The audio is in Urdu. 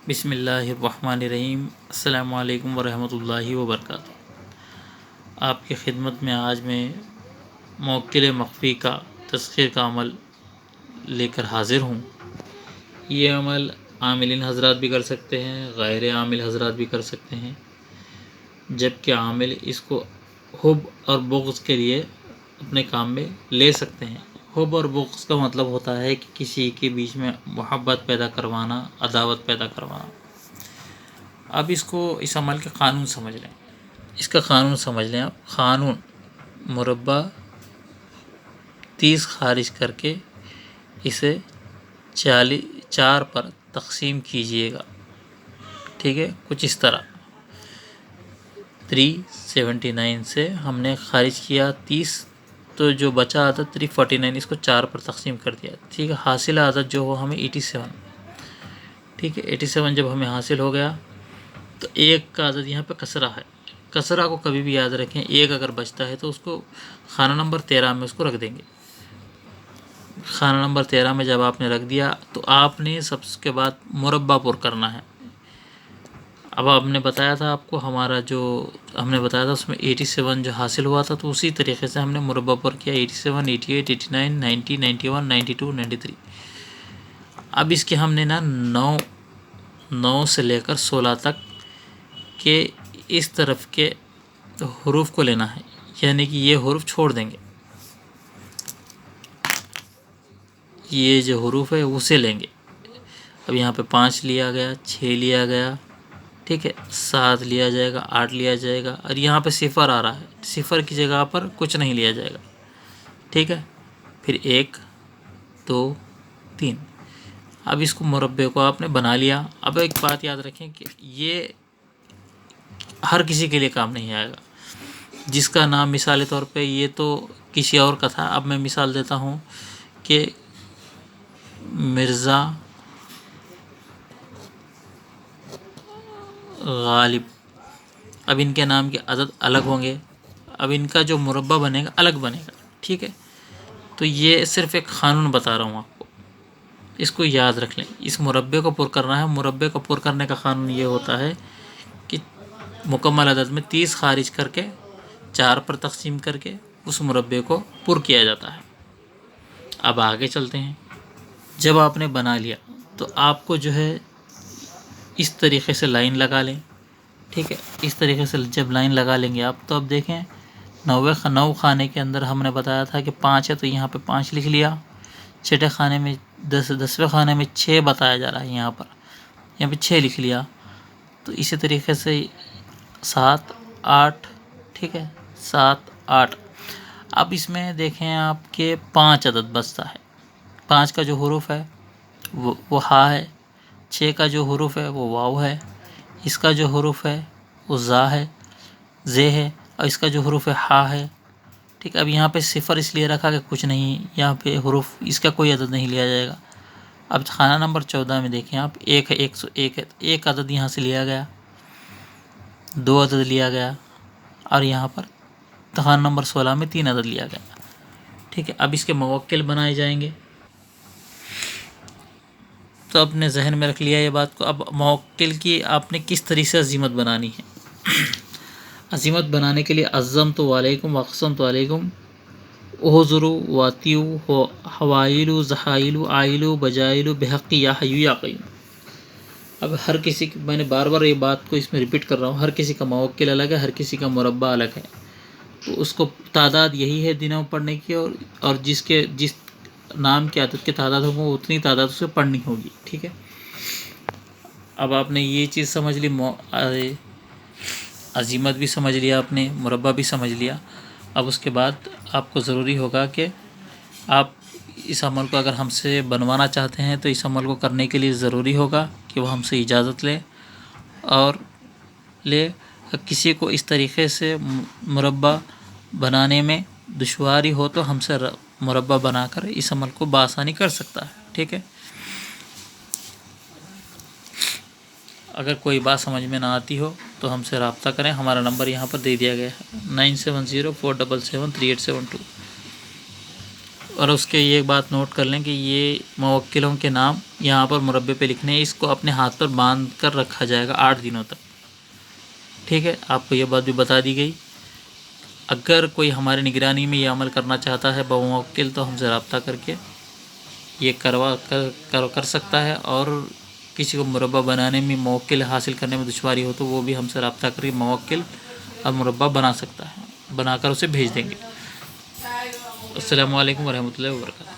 بسم اللہ الرحمن الرحیم۔ السلام علیکم ورحمۃ اللہ وبرکاتہ۔ آپ کی خدمت میں آج میں موکل مخفی کا تسخیر کا عمل لے کر حاضر ہوں۔ یہ عمل عاملین حضرات بھی کر سکتے ہیں، غیر عامل حضرات بھی کر سکتے ہیں، جبکہ عامل اس کو حب اور بغض کے لیے اپنے کام میں لے سکتے ہیں۔ حب اور بغض کا مطلب ہوتا ہے کہ کسی کے بیچ میں محبت پیدا کروانا، عداوت پیدا کروانا۔ اب اس عمل کے قانون سمجھ لیں۔ اس کا قانون سمجھ لیں آپ۔ قانون مربع 30 خارج کر کے اسے 4 پر تقسیم کیجئے گا، ٹھیک ہے؟ کچھ اس طرح 379 سے ہم نے خارج کیا 30، تو جو بچا عدد 349 اس کو 4 پر تقسیم کر دیا، ٹھیک ہے؟ حاصل عدد جو ہو ہمیں 87، ٹھیک ہے؟ 87 جب ہمیں حاصل ہو گیا تو ایک کا عدد یہاں پہ کسرہ ہے۔ کسرہ کو کبھی بھی یاد رکھیں، ایک اگر بچتا ہے تو اس کو خانہ نمبر 13 میں اس کو رکھ دیں گے۔ خانہ نمبر 13 میں جب آپ نے رکھ دیا تو آپ نے سب کے بعد مربع پر کرنا ہے۔ اب آپ نے بتایا تھا آپ کو، ہمارا جو ہم نے بتایا تھا اس میں 87 جو حاصل ہوا تھا، تو اسی طریقے سے ہم نے مربع پر کیا 87 88 89 90 91 92 93۔ اب اس کے ہم نے نا 9 سے لے کر 16 تک کے اس طرف کے حروف کو لینا ہے، یعنی کہ یہ حروف چھوڑ دیں گے، یہ جو حروف ہے اسے لیں گے۔ اب یہاں پہ 5 لیا گیا، 6 لیا گیا، ٹھیک ہے؟ 7 لیا جائے گا، 8 لیا جائے گا، اور یہاں پہ صفر آ رہا ہے، صفر کی جگہ پر کچھ نہیں لیا جائے گا، ٹھیک ہے؟ پھر 1 2 3۔ اب اس کو مربع کو آپ نے بنا لیا۔ اب ایک بات یاد رکھیں کہ یہ ہر کسی کے لیے کام نہیں آئے گا۔ جس کا نام مثال طور پہ یہ تو کسی اور کا تھا، اب میں مثال دیتا ہوں کہ مرزا غالب، اب ان کے نام کے عدد الگ ہوں گے، اب ان کا جو مربع بنے گا الگ بنے گا، ٹھیک ہے؟ تو یہ صرف ایک قانون بتا رہا ہوں آپ کو، اس کو یاد رکھ لیں۔ اس مربع کو پر کرنا ہے۔ مربع کو پر کرنے کا قانون یہ ہوتا ہے کہ مکمل عدد میں 30 خارج کر کے 4 پر تقسیم کر کے اس مربع کو پر کیا جاتا ہے۔ اب آگے چلتے ہیں۔ جب آپ نے بنا لیا تو آپ کو جو ہے اس طریقے سے لائن لگا لیں، ٹھیک ہے؟ اس طریقے سے جب لائن لگا لیں گے آپ، تو اب دیکھیں 9 خانے کے اندر ہم نے بتایا تھا کہ 5 ہے، تو یہاں پہ 5 لکھ لیا۔ 6 خانے میں 10ویں خانے میں 6 بتایا جا رہا ہے، یہاں پہ 6 لکھ لیا۔ تو اسی طریقے سے 7 8، ٹھیک ہے؟ 7 8۔ اب اس میں دیکھیں آپ کے 5 عدد بچتا ہے۔ 5 کا جو حروف ہے وہ ہا ہے، 6 کا جو حروف ہے وہ واو ہے، اس کا جو حروف ہے وہ زا ہے، زے ہے، اور اس کا جو حروف ہے ہا ہے، ٹھیک ہے؟ اب یہاں پہ صفر اس لیے رکھا کہ کچھ نہیں، یہاں پہ حروف اس کا کوئی عدد نہیں لیا جائے گا۔ اب خانہ نمبر 14 میں دیکھیں آپ، 1 ہے، 101 ہے، ایک عدد یہاں سے لیا گیا، 2 عدد لیا گیا، اور یہاں پر خانہ نمبر 16 میں 3 عدد لیا گیا، ٹھیک ہے؟ اب اس کے موکل بنائے جائیں گے۔ تو اپنے ذہن میں رکھ لیا یہ بات کو۔ اب موکل کی آپ نے کس طریقے سے عزیمت بنانی ہے؟ عزیمت بنانے کے لیے عزمت علیکم واقسمت علیکم احضروا واتیوا حوائل ذحائل عائل بجائل بحق یا حی یا قیوم۔ اب ہر کسی کی، میں نے بار بار یہ بات کو اس میں ریپیٹ کر رہا ہوں، ہر کسی کا موکل الگ ہے، ہر کسی کا مربع الگ ہے، تو اس کو تعداد یہی ہے دنوں پڑھنے کی، اور جس نام کی عدد کی تعداد ہوگی اتنی تعداد اسے پڑھنی ہوگی، ٹھیک ہے؟ اب آپ نے یہ چیز سمجھ لی، عزیمت بھی سمجھ لیا آپ نے، مربع بھی سمجھ لیا۔ اب اس کے بعد آپ کو ضروری ہوگا کہ آپ اس عمل کو اگر ہم سے بنوانا چاہتے ہیں تو اس عمل کو کرنے کے لیے ضروری ہوگا کہ وہ ہم سے اجازت لے، اور کسی کو اس طریقے سے مربع بنانے میں دشواری ہو تو ہم سے مربع بنا کر اس عمل کو بآسانی کر سکتا ہے، ٹھیک ہے؟ اگر کوئی بات سمجھ میں نہ آتی ہو تو ہم سے رابطہ کریں، ہمارا نمبر یہاں پر دے دیا گیا ہے 9704773872۔ اور اس کے یہ بات نوٹ کر لیں کہ یہ موکلوں کے نام یہاں پر مربع پہ لکھنے ہیں، اس کو اپنے ہاتھ پر باندھ کر رکھا جائے گا 8 دنوں تک، ٹھیک ہے؟ آپ کو یہ بات بھی بتا دی گئی۔ اگر کوئی ہماری نگرانی میں یہ عمل کرنا چاہتا ہے بموکل تو ہم سے رابطہ کر کے یہ کر سکتا ہے، اور کسی کو مربع بنانے میں موکل حاصل کرنے میں دشواری ہو تو وہ بھی ہم سے رابطہ کر کے موکل اور مربع بنا سکتا ہے، بنا کر اسے بھیج دیں گے۔ السلام علیکم ورحمۃ اللہ وبرکاتہ۔